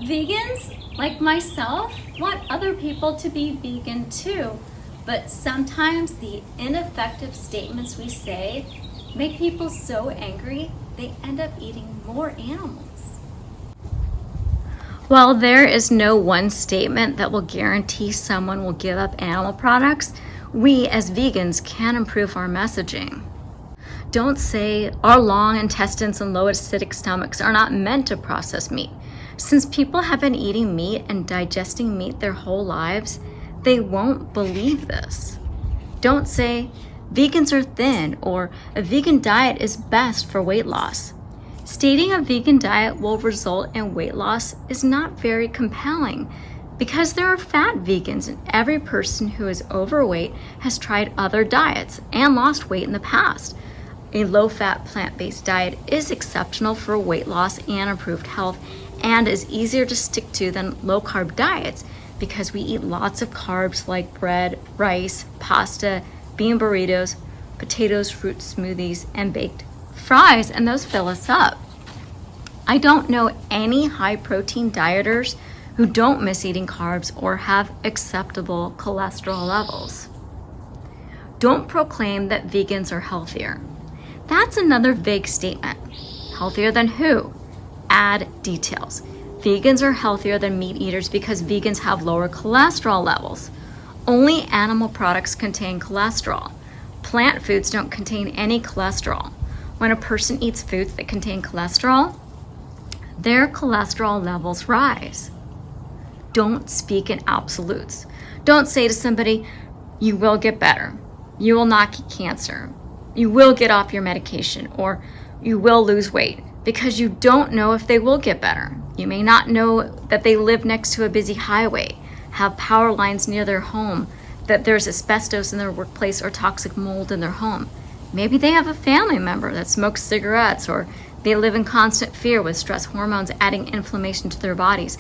Vegans, like myself, want other people to be vegan too, but sometimes the ineffective statements we say make people so angry they end up eating more animals. While there is no one statement that will guarantee someone will give up animal products, we as vegans can improve our messaging. Don't say our long intestines and low acidic stomachs are not meant to process meat. Since people have been eating meat and digesting meat their whole lives, they won't believe this. Don't say vegans are thin or a vegan diet is best for weight loss. Stating a vegan diet will result in weight loss is not very compelling because there are fat vegans and every person who is overweight has tried other diets and lost weight in the past. A low-fat plant-based diet is exceptional for weight loss and improved health and is easier to stick to than low-carb diets because we eat lots of carbs like bread, rice, pasta, bean burritos, potatoes, fruit smoothies, and baked fries, and those fill us up. I don't know any high-protein dieters who don't miss eating carbs or have acceptable cholesterol levels. Don't proclaim that vegans are healthier. That's another vague statement. Healthier than who? Add details. Vegans are healthier than meat eaters because vegans have lower cholesterol levels. Only animal products contain cholesterol. Plant foods don't contain any cholesterol. When a person eats foods that contain cholesterol, their cholesterol levels rise. Don't speak in absolutes. Don't say to somebody, you will get better. You will not get cancer. You will get off your medication, or you will lose weight, because you don't know if they will get better. You may not know that they live next to a busy highway, have power lines near their home, that there's asbestos in their workplace or toxic mold in their home. Maybe they have a family member that smokes cigarettes, or they live in constant fear with stress hormones adding inflammation to their bodies.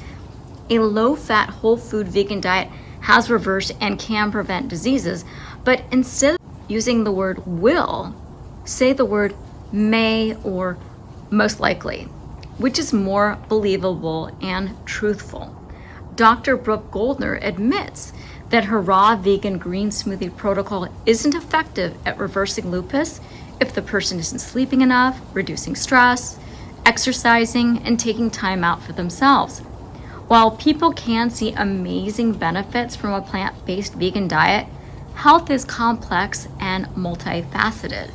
A low-fat, whole-food vegan diet has reversed and can prevent diseases, but instead of using the word will, say the word may or most likely, which is more believable and truthful. Dr. Brooke Goldner admits that her raw vegan green smoothie protocol isn't effective at reversing lupus if the person isn't sleeping enough, reducing stress, exercising, and taking time out for themselves. While people can see amazing benefits from a plant-based vegan diet, health is complex and multifaceted.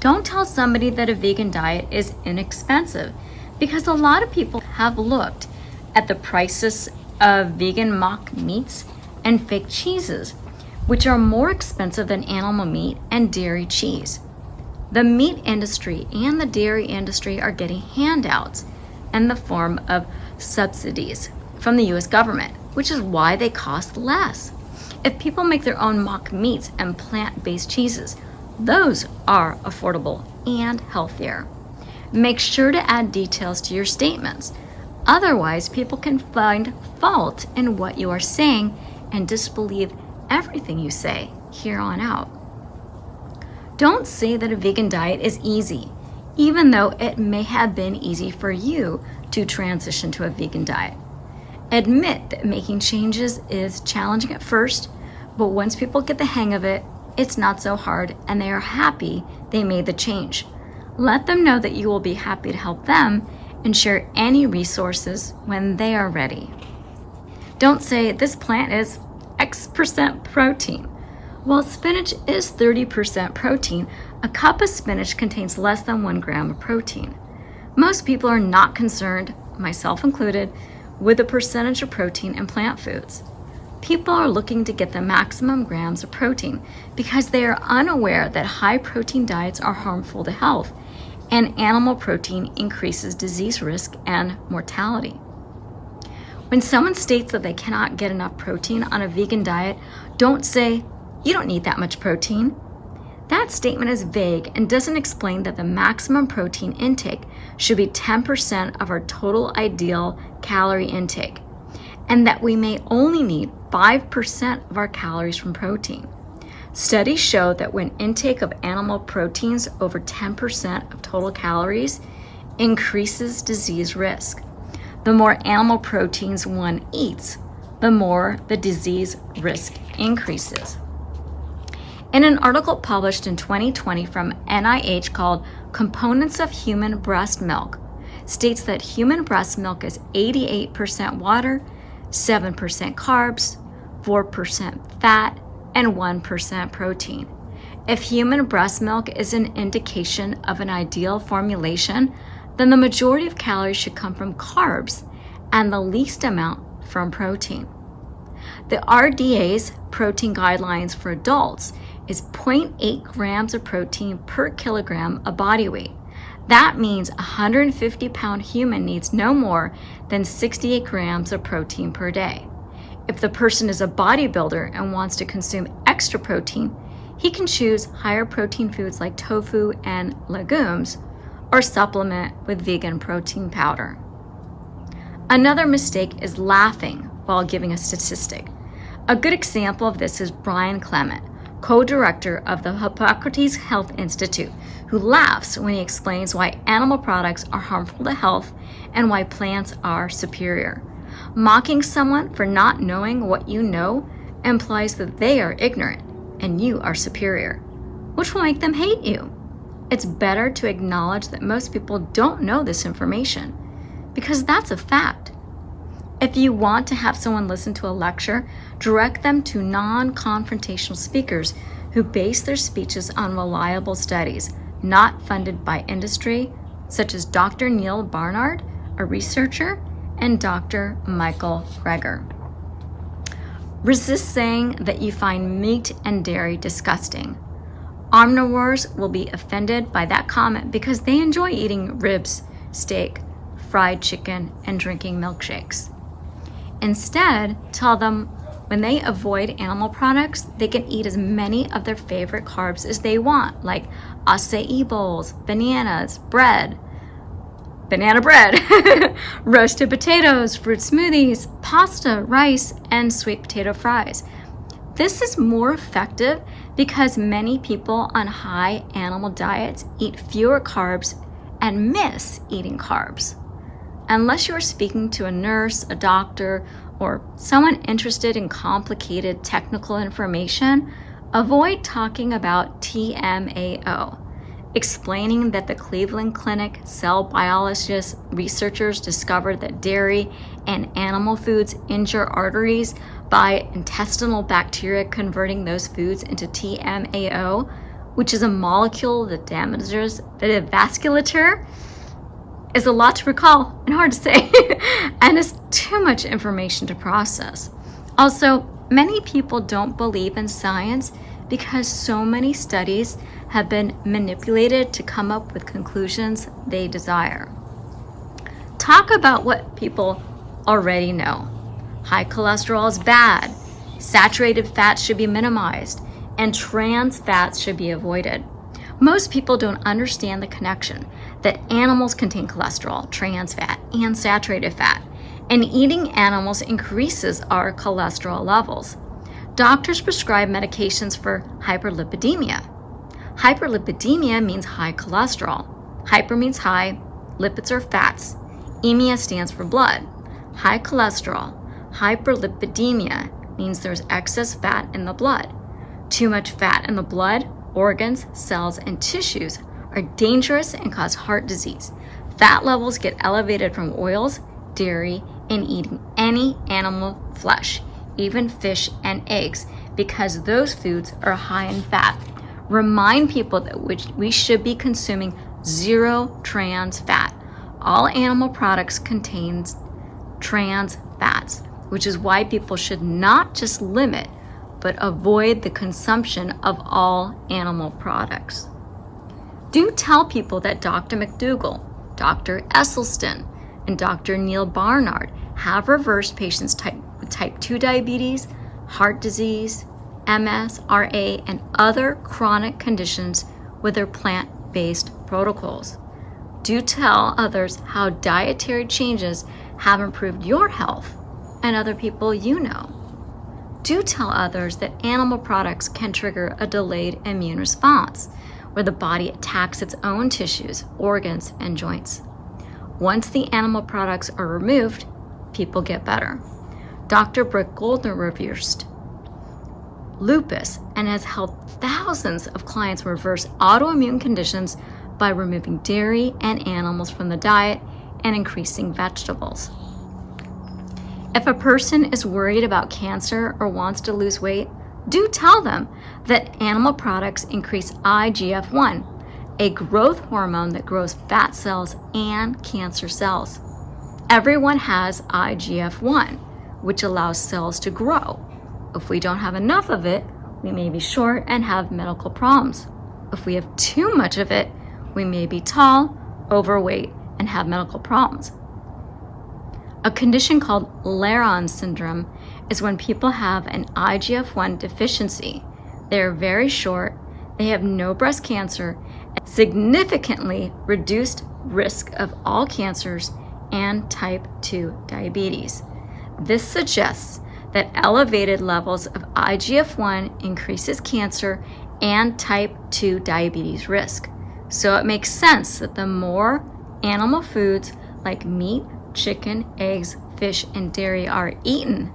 Don't tell somebody that a vegan diet is inexpensive, because a lot of people have looked at the prices of vegan mock meats and fake cheeses, which are more expensive than animal meat and dairy cheese. The meat industry and the dairy industry are getting handouts in the form of subsidies from the US government, which is why they cost less. If people make their own mock meats and plant-based cheeses, those are affordable and healthier. Make sure to add details to your statements. Otherwise, people can find fault in what you are saying and disbelieve everything you say here on out. Don't say that a vegan diet is easy, even though it may have been easy for you to transition to a vegan diet. Admit that making changes is challenging at first, but once people get the hang of it, it's not so hard and they are happy they made the change. Let them know that you will be happy to help them and share any resources when they are ready. Don't say this plant is X% protein. While spinach is 30% protein, a cup of spinach contains less than 1 gram of protein. Most people are not concerned, myself included, with the percentage of protein in plant foods. People are looking to get the maximum grams of protein because they are unaware that high protein diets are harmful to health, and animal protein increases disease risk and mortality. When someone states that they cannot get enough protein on a vegan diet, don't say, "You don't need that much protein." That statement is vague and doesn't explain that the maximum protein intake should be 10% of our total ideal calorie intake, and that we may only need 5% of our calories from protein. Studies show that when intake of animal proteins over 10% of total calories increases disease risk. The more animal proteins one eats, the more the disease risk increases. In an article published in 2020 from NIH called Components of Human Breast Milk, states that human breast milk is 88% water, 7% carbs, 4% fat, and 1% protein. If human breast milk is an indication of an ideal formulation, then the majority of calories should come from carbs and the least amount from protein. The RDA's protein guidelines for adults is 0.8 grams of protein per kilogram of body weight. That means a 150-pound human needs no more than 68 grams of protein per day. If the person is a bodybuilder and wants to consume extra protein, he can choose higher protein foods like tofu and legumes, or supplement with vegan protein powder. Another mistake is laughing while giving a statistic. A good example of this is Brian Clement, co-director of the Hippocrates Health Institute, who laughs when he explains why animal products are harmful to health and why plants are superior. Mocking someone for not knowing what you know implies that they are ignorant and you are superior, which will make them hate you. It's better to acknowledge that most people don't know this information, because that's a fact. If you want to have someone listen to a lecture, direct them to non-confrontational speakers who base their speeches on reliable studies, not funded by industry, such as Dr. Neil Barnard, a researcher, and Dr. Michael Greger. Resist saying that you find meat and dairy disgusting. Omnivores will be offended by that comment because they enjoy eating ribs, steak, fried chicken, and drinking milkshakes. Instead, tell them when they avoid animal products, they can eat as many of their favorite carbs as they want, like acai bowls, banana bread, roasted potatoes, fruit smoothies, pasta, rice, and sweet potato fries. This is more effective because many people on high animal diets eat fewer carbs and miss eating carbs. Unless you are speaking to a nurse, a doctor, or someone interested in complicated technical information, avoid talking about TMAO, explaining that the Cleveland Clinic cell biologist researchers discovered that dairy and animal foods injure arteries by intestinal bacteria converting those foods into TMAO, which is a molecule that damages the vasculature, is a lot to recall and hard to say, and is too much information to process. Also, many people don't believe in science because so many studies have been manipulated to come up with conclusions they desire. Talk about what people already know. High cholesterol is bad, saturated fats should be minimized, and trans fats should be avoided. Most people don't understand the connection that animals contain cholesterol, trans fat, and saturated fat, and eating animals increases our cholesterol levels. Doctors prescribe medications for hyperlipidemia. Hyperlipidemia means high cholesterol. Hyper means high, lipids are fats. Emia stands for blood. High cholesterol. Hyperlipidemia means there's excess fat in the blood. Too much fat in the blood, organs, cells, and tissues are dangerous and cause heart disease. Fat levels get elevated from oils, dairy, and eating any animal flesh, even fish and eggs, because those foods are high in fat. Remind people that we should be consuming zero trans fat. All animal products contain trans fats, which is why people should not just limit, but avoid the consumption of all animal products. Do tell people that Dr. McDougall, Dr. Esselstyn, and Dr. Neil Barnard have reversed patients with type 2 diabetes, heart disease, MS, RA, and other chronic conditions with their plant-based protocols. Do tell others how dietary changes have improved your health and other people you know. Do tell others that animal products can trigger a delayed immune response, where the body attacks its own tissues, organs, and joints. once the animal products are removed, people get better. Dr. Brooke Goldner reversed lupus and has helped thousands of clients reverse autoimmune conditions by removing dairy and animals from the diet and increasing vegetables. If a person is worried about cancer or wants to lose weight, do tell them that animal products increase IGF-1, a growth hormone that grows fat cells and cancer cells. Everyone has IGF-1, which allows cells to grow. If we don't have enough of it, we may be short and have medical problems. If we have too much of it, we may be tall, overweight, and have medical problems. A condition called Laron syndrome is when people have an IGF-1 deficiency. They are very short, they have no breast cancer, and significantly reduced risk of all cancers and type 2 diabetes. This suggests that elevated levels of IGF-1 increases cancer and type 2 diabetes risk. So it makes sense that the more animal foods like meat, chicken, eggs, fish, and dairy are eaten,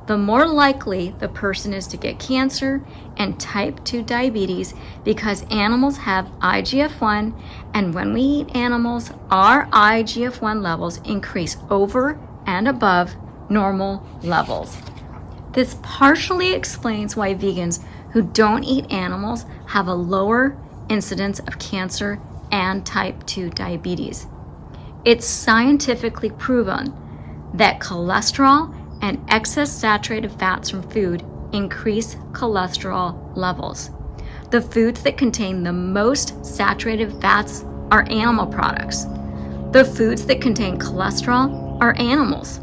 the more likely the person is to get cancer and type 2 diabetes, because animals have IGF-1, and when we eat animals, our IGF-1 levels increase over and above normal levels. This partially explains why vegans who don't eat animals have a lower incidence of cancer and type 2 diabetes. It's scientifically proven that cholesterol and excess saturated fats from food increase cholesterol levels. The foods that contain the most saturated fats are animal products. The foods that contain cholesterol are animals.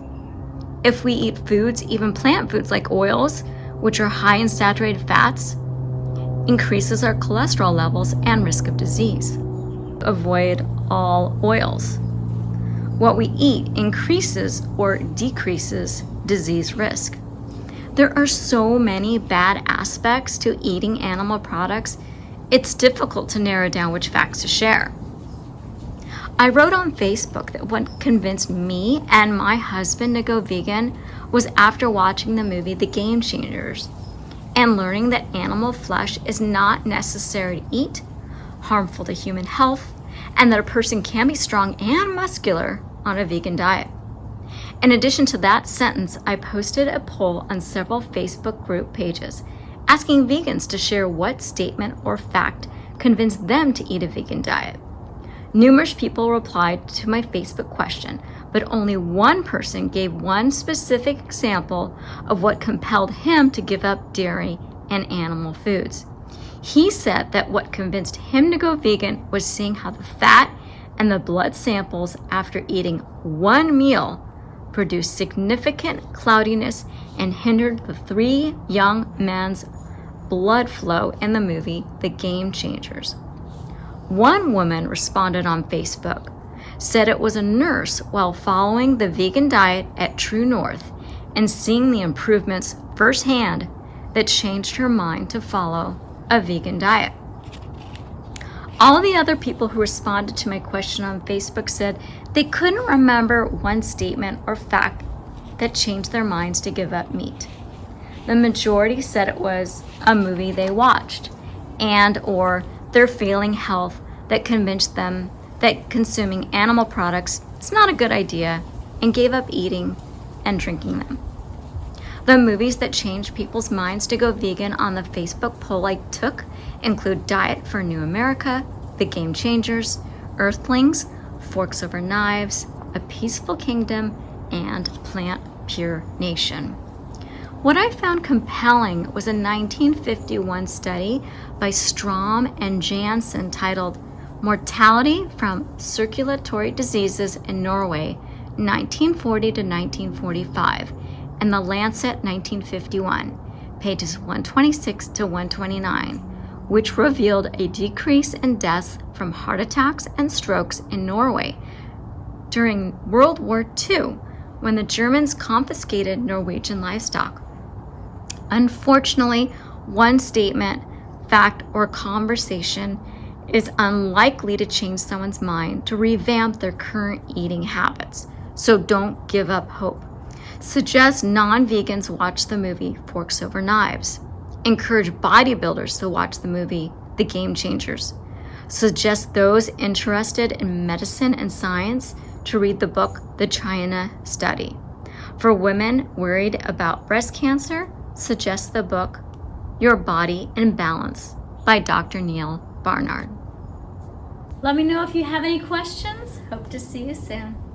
If we eat foods, even plant foods like oils, which are high in saturated fats, increases our cholesterol levels and risk of disease. Avoid all oils. What we eat increases or decreases disease risk. There are so many bad aspects to eating animal products, it's difficult to narrow down which facts to share. I wrote on Facebook that what convinced me and my husband to go vegan was after watching the movie The Game Changers and learning that animal flesh is not necessary to eat, harmful to human health, and that a person can be strong and muscular on a vegan diet. In addition to that sentence, I posted a poll on several Facebook group pages asking vegans to share what statement or fact convinced them to eat a vegan diet. Numerous people replied to my Facebook question, but only one person gave one specific example of what compelled him to give up dairy and animal foods. He said that what convinced him to go vegan was seeing how the fat and the blood samples after eating one meal produced significant cloudiness and hindered the 3 young men's blood flow in the movie The Game Changers. One woman responded on Facebook, said it was a nurse while following the vegan diet at True North and seeing the improvements firsthand that changed her mind to follow a vegan diet. All the other people who responded to my question on Facebook said they couldn't remember one statement or fact that changed their minds to give up meat. The majority said it was a movie they watched and or their failing health that convinced them that consuming animal products is not a good idea and gave up eating and drinking them. The movies that changed people's minds to go vegan on the Facebook poll I took include Diet for New America, The Game Changers, Earthlings, Forks Over Knives, A Peaceful Kingdom, and Plant Pure Nation. What I found compelling was a 1951 study by Strom and Jansen titled Mortality from Circulatory Diseases in Norway, 1940 to 1945, in The Lancet 1951, pages 126 to 129, which revealed a decrease in deaths from heart attacks and strokes in Norway during World War II, when the Germans confiscated Norwegian livestock. Unfortunately, one statement, fact, or conversation is unlikely to change someone's mind to revamp their current eating habits. So don't give up hope. Suggest non-vegans watch the movie Forks Over Knives. Encourage bodybuilders to watch the movie The Game Changers. Suggest those interested in medicine and science to read the book The China Study. For women worried about breast cancer, suggest the book Your Body in Balance by Dr. Neil Barnard. Let me know if you have any questions. Hope to see you soon.